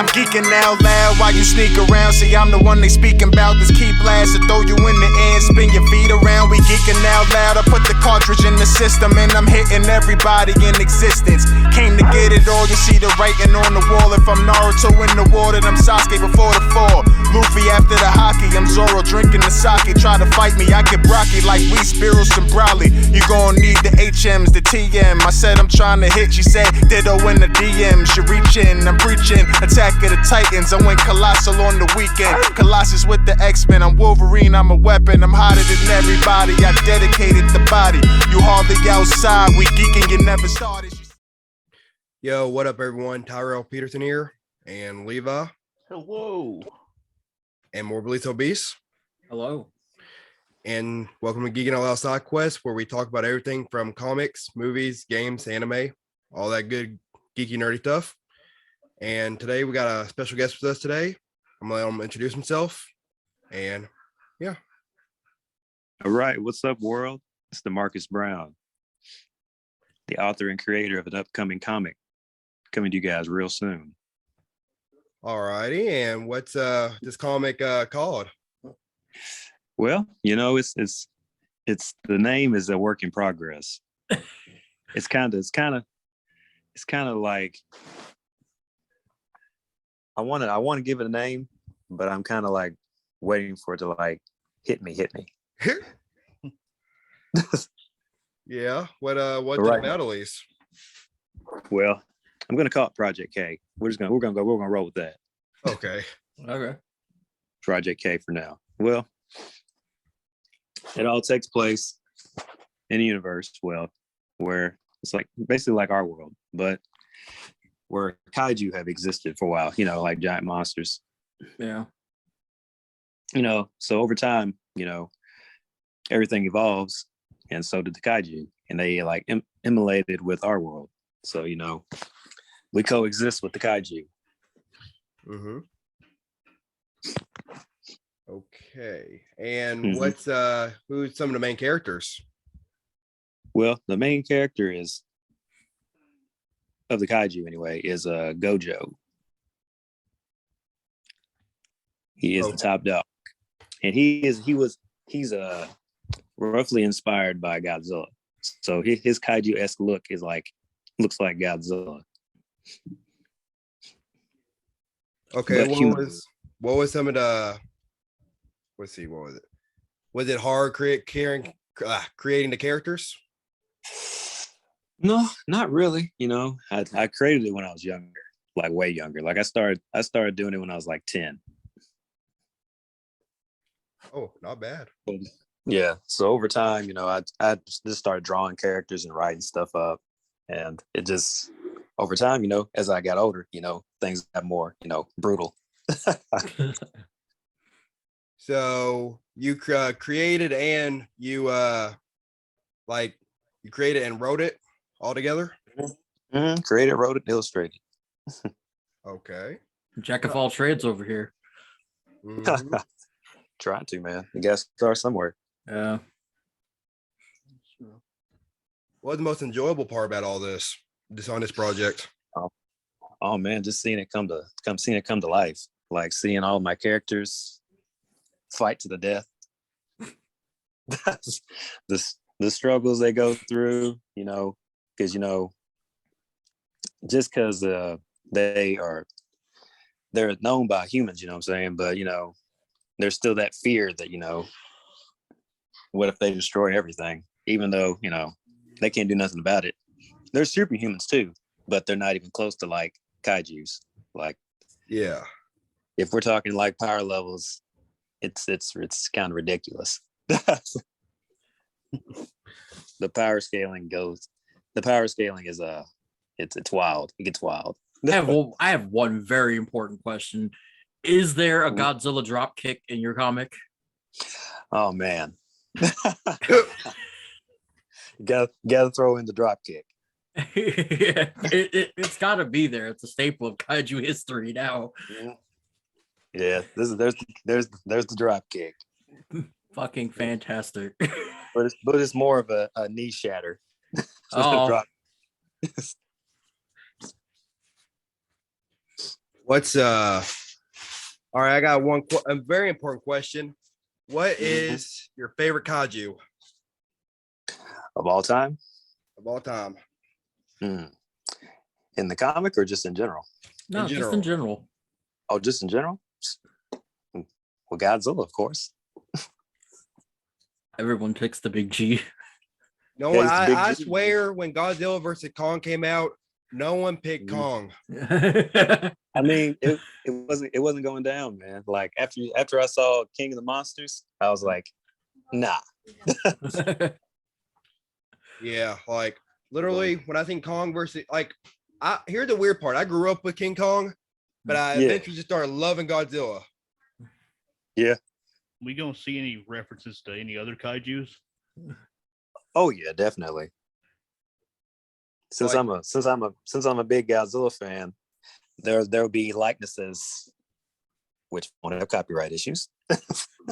I'm geeking out loud while you sneak around. See, I'm the one they speaking about. This key blast to throw you in the air and spin your feet around. We geeking out loud. I put the cartridge in the system and I'm hitting everybody in existence. Came to get it all. You see the writing on the wall. If I'm Naruto in the water, then I'm Sasuke before the fall. Luffy after the hockey. I'm Zoro drinking the sake. Try to fight me, I get Brocky like we Spiros and Brawley. You gon' need the HMs, the TM. I said I'm trying to hit. She said ditto in the DM. She reaching, I'm preaching. Attack of the Titans. I went colossal on the weekend. Colossus with the X-Men. I'm Wolverine, I'm a weapon. I'm hotter than everybody. I dedicated the body. You hardly outside. We geeking, you never started. Yo, what up, everyone? Tyrell Peterson here, and Levi. Hello. And Morbidly Obese. Hello. And welcome to Geeking Out Loud Sidequest, where we talk about everything from comics, movies, games, anime, all that good geeky nerdy stuff. And today we got a special guest with us today. I'm gonna let him introduce himself. And yeah. All right. What's up, world? It's DeMarcus Brown, the author and creator of an upcoming comic coming to you guys real soon. All righty. And what's this comic called? Well, you know, it's the name is a work in progress. It's kind of like I want to give it a name, but I'm kind of like waiting for it to like hit me. Yeah. What's Right. it about, at least? Well, I'm gonna call it Project K. We're gonna roll with that. Okay. Okay. Project K for now. Well, it all takes place in a universe, well, where it's like basically like our world, but where kaiju have existed for a while, you know, like giant monsters. Yeah. You know, so over time, you know, everything evolves, and so did the kaiju, and they like emulated with our world. So, you know, we coexist with the kaiju. Mm-hmm. Okay. And Mhm. who's some of the main characters? Well, the main character is of the kaiju anyway is Gojo. He is the top dog, and he's roughly inspired by Godzilla. So his kaiju-esque look looks like Godzilla. Okay, But what was some of the? Let's see, what was it? Was it hard creating the characters? No, not really. You know, I created it when I was younger, like way younger. Like I started doing it when I was like 10. Oh, not bad. Yeah. So over time, you know, I just started drawing characters and writing stuff up, and it just over time, you know, as I got older, you know, things got more, you know, brutal. So you created and you you created and wrote it all together? Mm-hmm. Created, wrote it, illustrated. Okay. Jack of all trades over here. Mhm. Trying to, man. You gotta start somewhere. Yeah. What was the most enjoyable part about all this on this project? Oh man, just seeing it come to life. Like seeing all my characters fight to the death. the struggles they go through, you know, because you know, just because they're known by humans, you know what I'm saying, but you know, there's still that fear that, you know, what if they destroy everything, even though, you know, they can't do nothing about it. There's superhumans too, but they're not even close to like kaijus. Like, Yeah. if we're talking like power levels, it's kind of ridiculous. The power scaling is it's wild. It gets wild. I have one very important question. Is there a Godzilla drop kick in your comic? Oh man. gotta throw in the drop kick. It's got to be there. It's a staple of kaiju history now. Yeah, there's the drop kick. Fucking fantastic. But it's more of a knee shatter. Oh. What's all right, I got a very important question. What is your favorite kaiju Of all time? of all time? Hmm. In the comic or just in general? No, just in general. Oh, just in general? Well, Godzilla, of course. Everyone picks the big G. No Yeah, one, he's the big I G. swear when Godzilla versus Kong came out, no one picked Kong. I mean, it wasn't going down, man. Like after I saw King of the Monsters, I was like, nah. Yeah, like literally when I think Kong versus here's the weird part. I grew up with King Kong, but I Yeah. eventually just started loving Godzilla. Yeah. We gonna see any references to any other kaijus? Oh yeah, definitely. Since I'm a big Godzilla fan, there'll be likenesses which won't have copyright issues.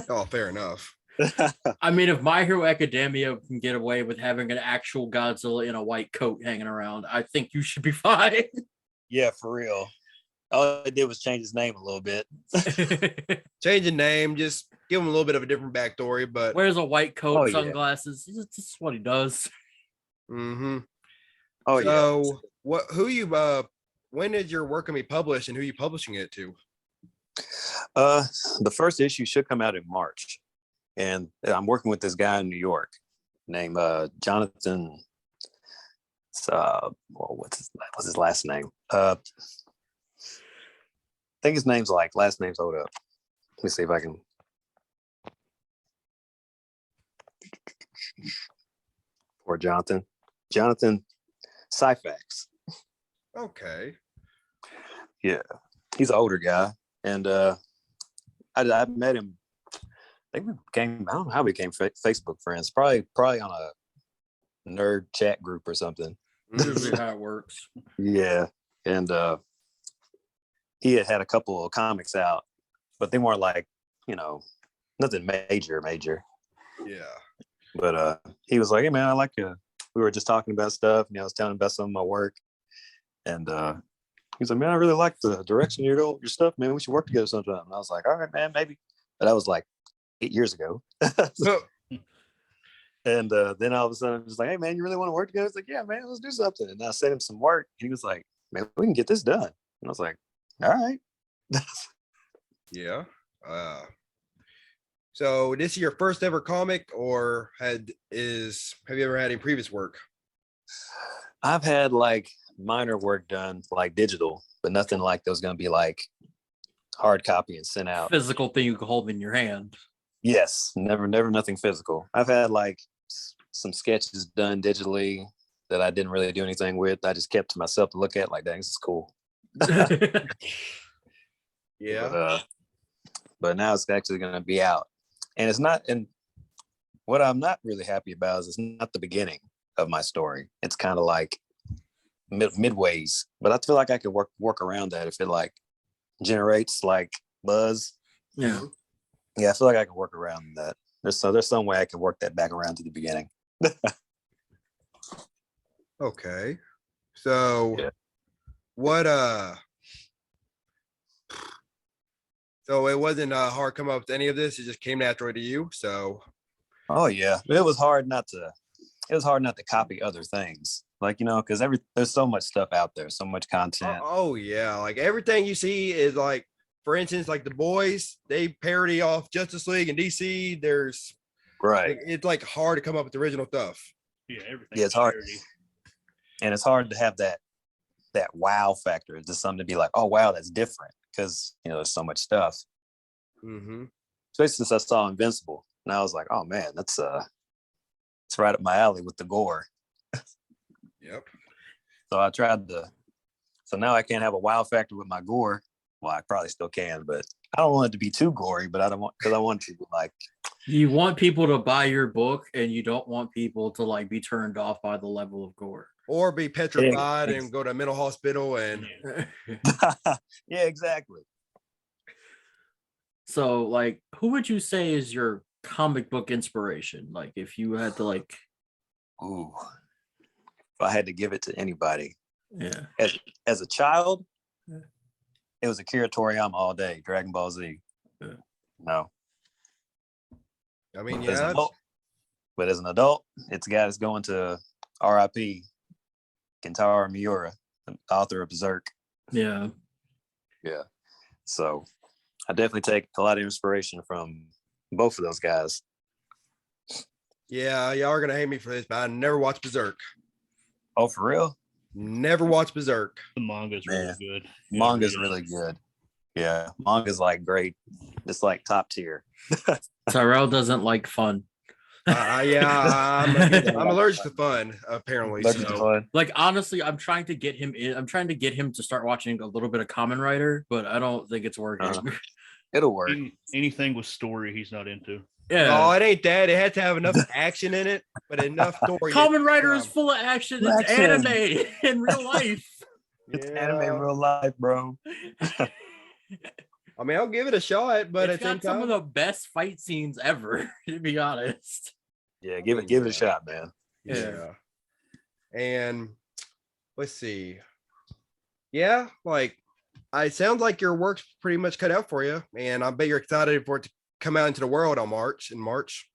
Oh, fair enough. I mean, if My Hero Academia can get away with having an actual Godzilla in a white coat hanging around, I think you should be fine. Yeah, for real. All I did was change his name a little bit. Change the name, just give him a little bit of a different backstory, but Wears a white coat, Oh, yeah. sunglasses. This is what he does. mm-hmm. Oh yeah. So when is your work gonna be published and who are you publishing it to? The first issue should come out in March, and I'm working with this guy in New York named Jonathan. What's his last name? I think his name's last name's hold up. Let me see if I can. Or Jonathan Syfax. Okay. Yeah, he's an older guy, and I met him. I think we became. I don't know how we became Facebook friends. Probably on a nerd chat group or something. Usually how it works. Yeah, and he had a couple of comics out, but they weren't nothing major. Yeah. But he was like, "Hey man, I like you." We were just talking about stuff, and I was telling him about some of my work, and he's like, "Man, I really like the direction of your stuff, man. We should work together sometime." And I was like, "All right, man, maybe." But that was like 8 years ago. And then all of a sudden, I was like, "Hey man, you really want to work together?" I was like, "Yeah, man, let's do something." And I sent him some work. And he was like, "Man, we can get this done." And I was like, "All right." Yeah. So this is your first ever comic, or have you ever had any previous work? I've had minor work done, digital, but nothing like that was going to be hard copy and sent out. Physical thing you can hold in your hand. Yes, never nothing physical. I've had some sketches done digitally that I didn't really do anything with. I just kept to myself to look at, dang, this is cool. Yeah. But now it's actually going to be out, and it's not. And what I'm not really happy about is it's not the beginning of my story. It's kind of midways, but I feel like I could work around that if it generates buzz. Yeah. Yeah, I feel like I can work around that. There's some way I can work that back around to the beginning. Okay. So Yeah. what so it wasn't hard to come up with any of this, it just came naturally to you. So Oh yeah, it was hard not to copy other things, because there's so much stuff out there, so much content. oh yeah, everything you see is for instance, The Boys, they parody off Justice League and DC. There's Right. it's hard to come up with original stuff. Yeah, everything. Yeah, it's hard. parody. And it's hard to have that wow factor, just something to be like, oh wow, that's different, because there's so much stuff. Mm-hmm. Especially since I saw Invincible, and I was like, oh man, it's right up my alley with the gore. Yep. So I tried to. So now I can't have a wow factor with my gore. Well, I probably still can, but I don't want it to be too gory. But I don't want, because I want to You want people to buy your book, and you don't want people to be turned off by the level of gore. Or be petrified and go to a mental hospital and yeah, exactly. So, who would you say is your comic book inspiration? If you had to, Ooh, if I had to give it to anybody, yeah, as a child, it was Akira Toriyama all day. Dragon Ball Z. Yeah. No, I mean, as an yeah, adult, but as an adult, it's a guy that's going to R.I.P. Kentaro Miura, the author of Berserk. Yeah. Yeah. So I definitely take a lot of inspiration from both of those guys. yeah, y'all are gonna hate me for this, but I never watched Berserk. Oh, for real? Never watched Berserk. The manga's Man, really good. Yeah, Manga's read it. really good. Yeah, manga's like great. It's like top tier. Tyrell doesn't like fun. Yeah, I'm allergic to fun, apparently. Allergic to So. fun. Like honestly, I'm trying to get him in. I'm trying to get him to start watching a little bit of Kamen Rider, but I don't think it's working. It'll work. Anything with story, he's not into. No, Yeah. it ain't that. It had to have enough action in it, but enough story. Kamen Rider is full of action. It's Action. anime in real life. It's anime real life, bro. I mean, I'll give it a shot, but It's at the same got some of time, the best fight scenes ever, to be honest. Yeah, give it a shot, man. yeah. And let's see. Yeah, like it sounds like your work's pretty much cut out for you, and I bet you're excited for it to come out into the world in March.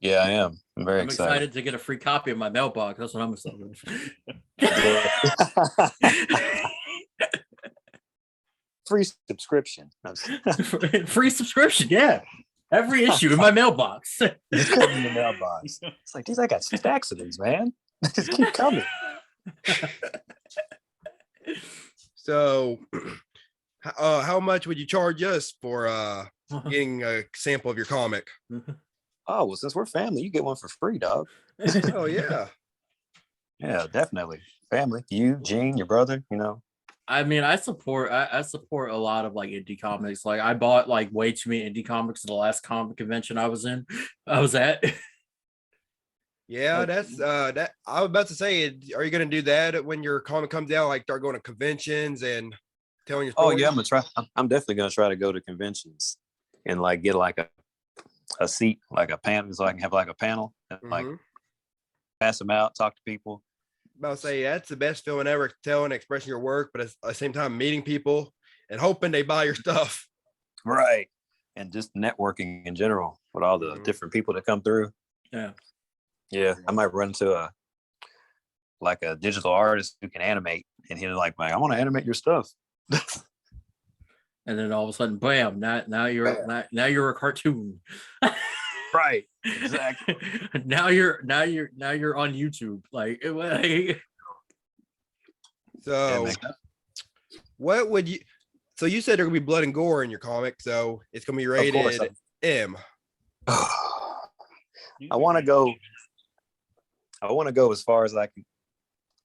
Yeah, I am. I'm very I'm excited to get a free copy of my mailbox. That's what I'm excited. Free subscription. Free subscription, yeah. Every issue in my mailbox. Just put it in the mailbox. It's like, these, I got stacks of these, man. Just keep coming. So, how much would you charge us for getting a sample of your comic? Oh, well, since we're family, you get one for free, dog. Oh yeah. Yeah, definitely. Family. You, Gene, your brother, you know. I mean, I support a lot of like indie comics. Like I bought like way too many indie comics at the last comic convention I was at. Yeah, that's that I was about to say, are you gonna do that when your comic comes out? Like start going to conventions and telling your Oh story? yeah, I'm gonna try. I'm definitely gonna try to go to conventions and like get like a seat, like a panel, so I can have like a panel and like pass them out, talk to people. About to say that's the best feeling ever, telling, expressing your work, but at the same time meeting people and hoping they buy your stuff. Right. And just networking in general with all the different people that come through. Yeah. Yeah. I might run into a digital artist who can animate, and he's like, man, I want to animate your stuff. And then all of a sudden, bam! Now you're a cartoon. Right. Exactly. now you're on YouTube. Like, So, what would you? So you said there gonna be blood and gore in your comic, so it's gonna be rated M. I want to go as far as I can.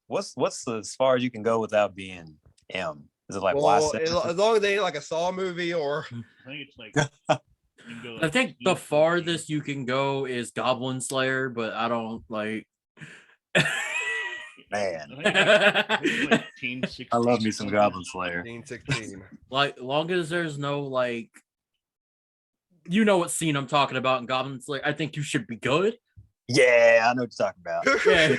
What's as far as you can go without being M? Is it like as long as they ain't like a Saw movie or I think it's like. I think the farthest you can go is Goblin Slayer, but I don't like. Man, I think it's like Teen 16 I love me or some something. Goblin Slayer. 16. Like, long as there's no like, you know what scene I'm talking about in Goblin Slayer. I think you should be good. Yeah, I know what you're talking about. Yeah.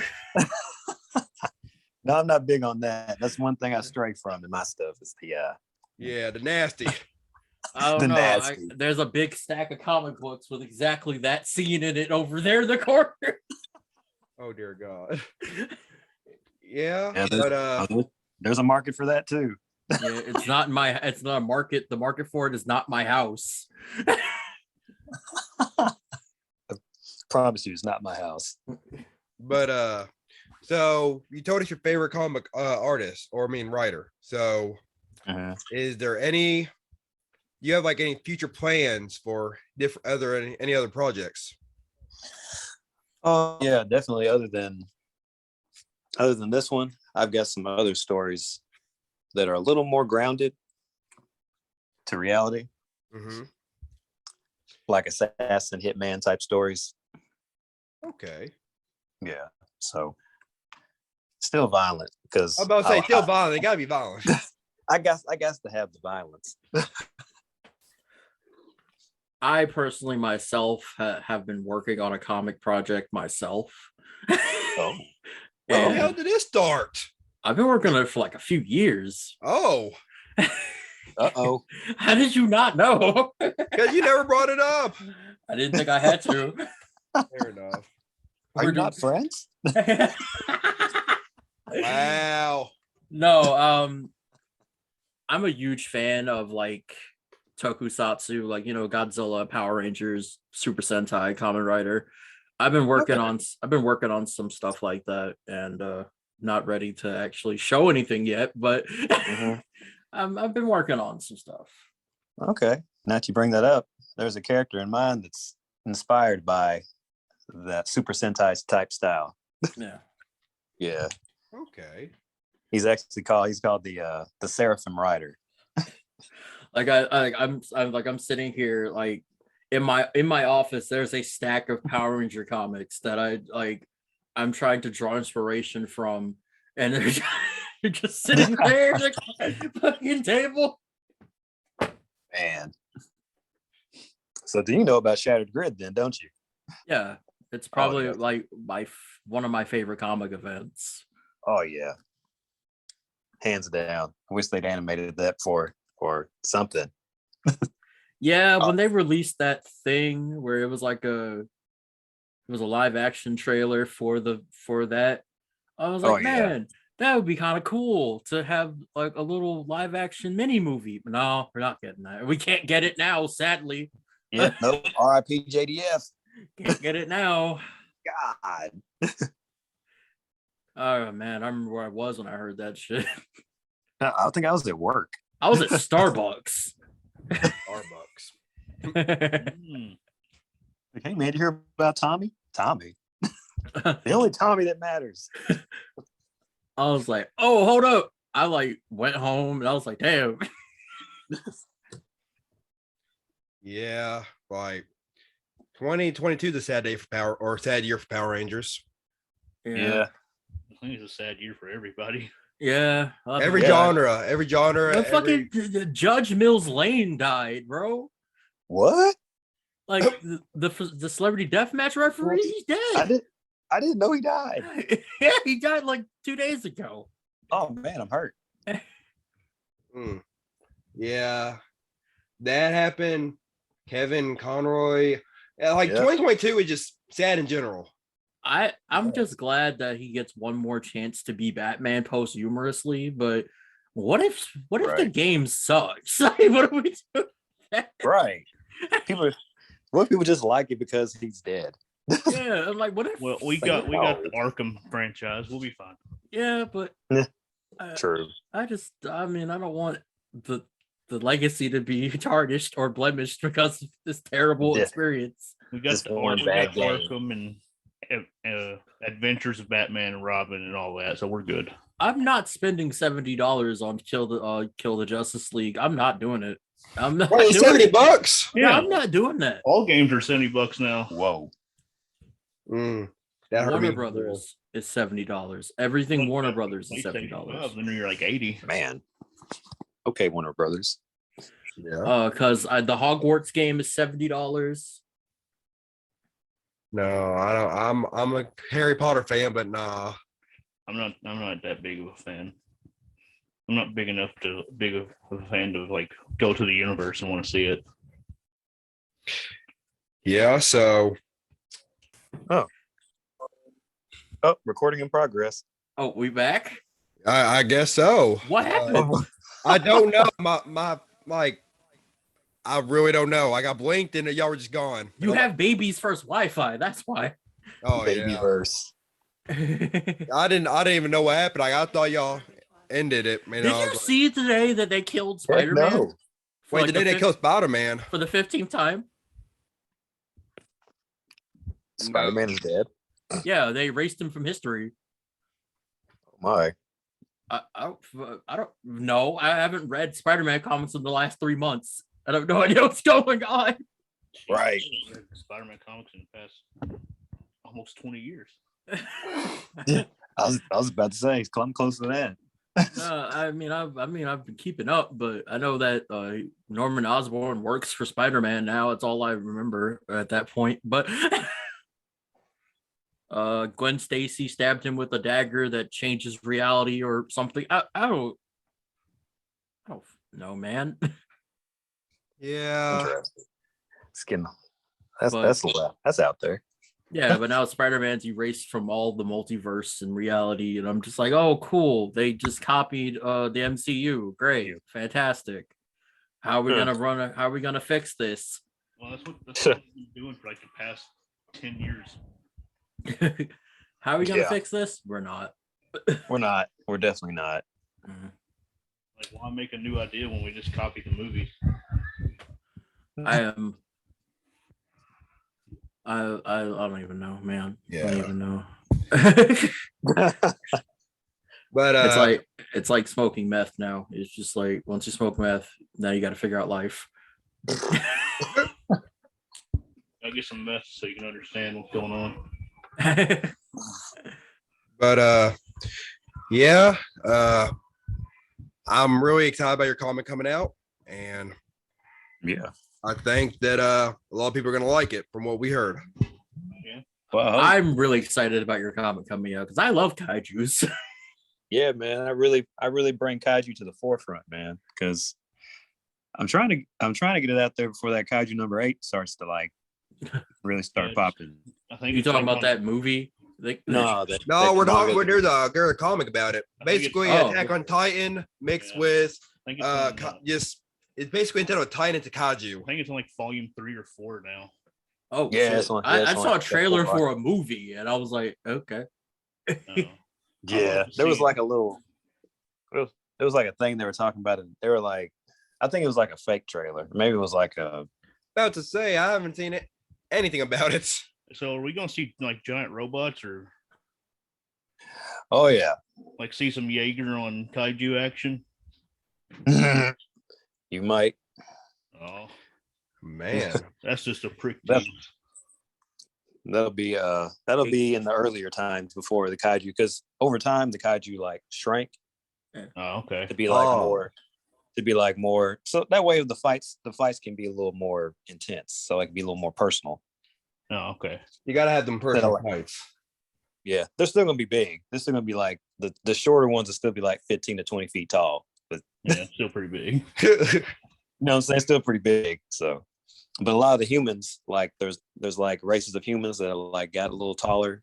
No, I'm not big on that. That's one thing I stray from in my stuff is the Yeah, the nasty. I don't The know. nasty. There's a big stack of comic books with exactly that scene in it over there in the corner. Oh dear God. Yeah, Yeah, but there's a market for that too. Yeah, it's not a market. The market for it is not my house. Promise you, it's not my house. but so you told us your favorite comic artist, or I mean writer. So is there any? You have like any future plans for any other projects? Oh yeah, definitely. Other than this one, I've got some other stories that are a little more grounded to reality, like assassin, hitman type stories. Okay. Yeah. So still violent because I'm about to say still violent. They gotta be violent. I guess to have the violence. I personally myself have been working on a comic project myself. Oh. How did this start? I've been working on it for like a few years. Oh. Uh-oh. How did you not know? Because you never brought it up. I didn't think I had to. Fair enough. Are you not friends? Wow. No, I'm a huge fan of like tokusatsu, like Godzilla, Power Rangers, Super Sentai, Kamen Rider. I've been working on some stuff like that, and not ready to actually show anything yet, but I've been working on some stuff. Okay. Now that you bring that up, there's a character in mind that's inspired by that Super Sentai type style. Yeah. Yeah. Okay. He's called the Seraphim Rider. Like I'm sitting here like in my office. There's a stack of Power Ranger comics that I'm trying to draw inspiration from, and they're just sitting there at the fucking table. Man. So do you know about Shattered Grid then, don't you? Yeah, it's probably yeah. like one of my favorite comic events. Oh yeah. Hands down. I wish they'd animated that for something. Yeah, when they released that thing where it was a live action trailer for that, I was like, man, that would be kind of cool to have like a little live action mini movie. But no, we're not getting that. We can't get it now, sadly. Yeah, nope. R.I.P. JDF. Can't get it now. God. Oh man, I remember where I was when I heard that shit. I think I was at work. I was at Starbucks. Starbucks. Like, hey man, you hear about Tommy? Tommy. The only Tommy that matters. I was like, oh, hold up. I like went home and I was like, damn. Yeah, like 2022 is a sad year for Power Rangers. Yeah. I think it's a sad year for everybody. Yeah. Every genre. Fucking Judge Mills Lane died, bro. What? Like the celebrity deathmatch referee, he's dead. I didn't know he died. Yeah, he died like 2 days ago. Oh man, I'm hurt. Yeah, that happened. Kevin Conroy. Like 2022 is just sad in general. I'm just glad that he gets one more chance to be Batman posthumously, but what if the game sucks? Like, what do we do? Right. What if people just like it because he's dead? Yeah, I'm like, what if? Well, we got the Arkham franchise. We'll be fine. Yeah, but True. I don't want the legacy to be tarnished or blemished because of this terrible experience. We got the Arkham and Adventures of Batman and Robin and all that, so we're good. I'm not spending $70 on Kill the Justice League. I'm not doing it. I'm not. Wait, $70? Yeah, I'm not doing that. All games are $70 now. Whoa. Warner Brothers is $70. Everything Warner Brothers is $70. Then you're like 80. Man. Okay, Warner Brothers. Yeah. Because the Hogwarts game is $70. No, I don't. I'm a Harry Potter fan, but nah. I'm not that big of a fan. I'm not big of a fan to like go to the universe and want to see it. Yeah, so Recording in progress. Oh, we back? I guess so. What happened? I don't know. My I really don't know. I got blinked and y'all were just gone. You have baby's first Wi-Fi. That's why. Oh, Babyverse. I didn't even know what happened. I thought y'all ended it. Man, Did you see today that they killed Spider-Man? No. Wait, today they killed Spider-Man for the 15th time? Spider-Man is dead. Yeah, they erased him from history. Oh my. I don't know. I haven't read Spider-Man comics in the last 3 months. I have no idea what's going on. Right. Spider-Man comics in the past almost 20 years. I was about to say, I'm close to that. I've been keeping up, but I know that Norman Osborn works for Spider-Man now. It's all I remember at that point. But Gwen Stacy stabbed him with a dagger that changes reality or something. I don't No, man. Yeah. Interesting. Skin. That's But- that's a lot. That's out there. Yeah, but now Spider-Man's erased from all the multiverse and reality, and I'm just like, oh, cool. They just copied the MCU. Great, fantastic. How are we gonna run? How are we gonna fix this? Well, that's what we've been doing for like the past 10 years. How are we gonna Yeah. fix this? We're not. We're not. We're definitely not. Like, why make a new idea when we just copy the movie? I am. I don't even know, man. I Yeah. don't even know. But it's like smoking meth now. It's just like once you smoke meth, now you got to figure out life. I get some meth so you can understand what's going on. But yeah, I'm really excited about your comic coming out, and Yeah. I think that a lot of people are gonna like it from what we heard. Well, I'm really excited about your comic coming out because I love kaiju's. yeah, man. I really bring kaiju to the forefront, man, because I'm trying to get it out there before that kaiju number 8 starts to like really start popping. I think You it's talking like about that movie? No, No, we're talking. manga- There's a comic about it. I think it's- Basically, Oh. Attack on Titan mixed Yeah. with I think it's on, just it's basically instead of Titan to Kaiju. I think it's on like volume 3 or 4 now. Oh, Yeah, shit. it's on- I it's on saw a like trailer Apple for a movie and I was like, okay. Uh, Yeah, to there was see- like a little. There was like a thing they were talking about, and they were like, I think it was like a fake trailer. Maybe it was like a. About to say, I haven't seen anything about it. So are we gonna see like giant robots or Oh yeah. like see some Jaeger on kaiju action? You might. Oh, Man, that's just a prick. That's- tease. That'll be in the earlier times before the kaiju, because over time the kaiju like shrank Oh, okay. to be like Oh. more. So that way the fights can be a little more intense. So it can be a little more personal. Oh, okay. you gotta have them personal like- fights. Yeah, they're still gonna be big. They're still gonna be like the shorter ones will still be like 15 to 20 feet tall. But Yeah, it's still pretty big. you know what I'm saying? Still pretty big. So, but a lot of the humans, like there's like races of humans that are like got a little taller,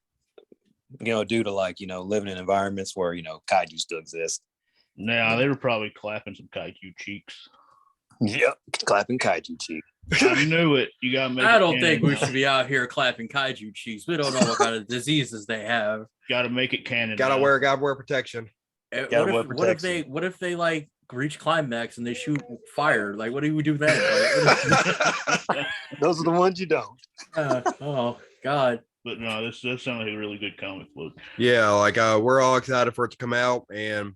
due to like, living in environments where, kaiju still exist. Nah, they were probably clapping some kaiju cheeks. Yep. Clapping kaiju cheek. I knew it. You gotta make. I it don't think we canon should be out here clapping kaiju cheeks. We don't know what kind of diseases they have. Gotta make it canon. gotta now. wear protection. Gotta wear protection. What if they like reach climax and they shoot fire? Like, what do we do then? Like, Those are the ones you don't. oh God. But no, this does sound like a really good comic book. Yeah, like we're all excited for it to come out, and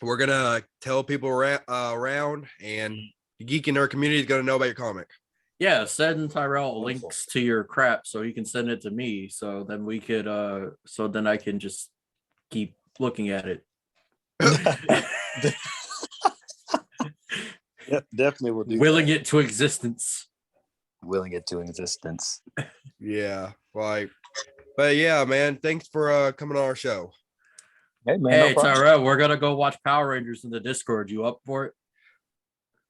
we're gonna tell people around, and the geek in our community is gonna know about your comic. Yeah, send Tyrell Wonderful. links to your crap so he can send it to me. So then we could so then I can just keep looking at it. Yep, definitely will do. Willing that. it to existence. Willing it to existence. Yeah, like, but yeah, man, thanks for coming on our show. Hey man, Hey no problem. Tyrell, we're gonna go watch Power Rangers in the Discord. You up for it?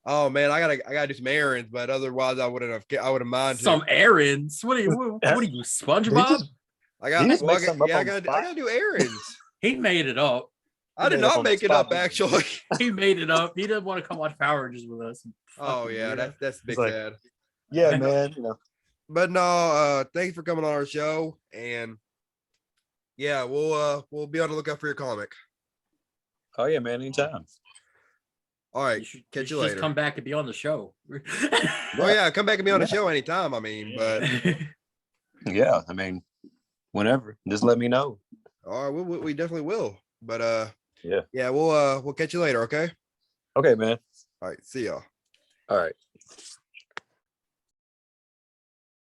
Oh man, I gotta do some errands, but otherwise I wouldn't have minded. Some errands. What are you? What are you, SpongeBob? I got, You just well, make something up I on the gotta spot. do errands. He made it up. I did made it up not on the make it spot. up actually. He made it up. He didn't want to come watch Power Rangers with us. Oh Fucking yeah, weirdo. that's big like- sad. Yeah, man. But no, thanks for coming on our show, and yeah, we'll be on the lookout for your comic. Oh yeah, man. Anytime. All right, should catch you just later. come back and be on the show. Oh yeah, come back and be on the Yeah. show anytime. I mean, but Yeah, I mean, whenever. Just let me know. all right, we definitely will. But Yeah. we'll catch you later. Okay. Okay, man. All right, see y'all. All right.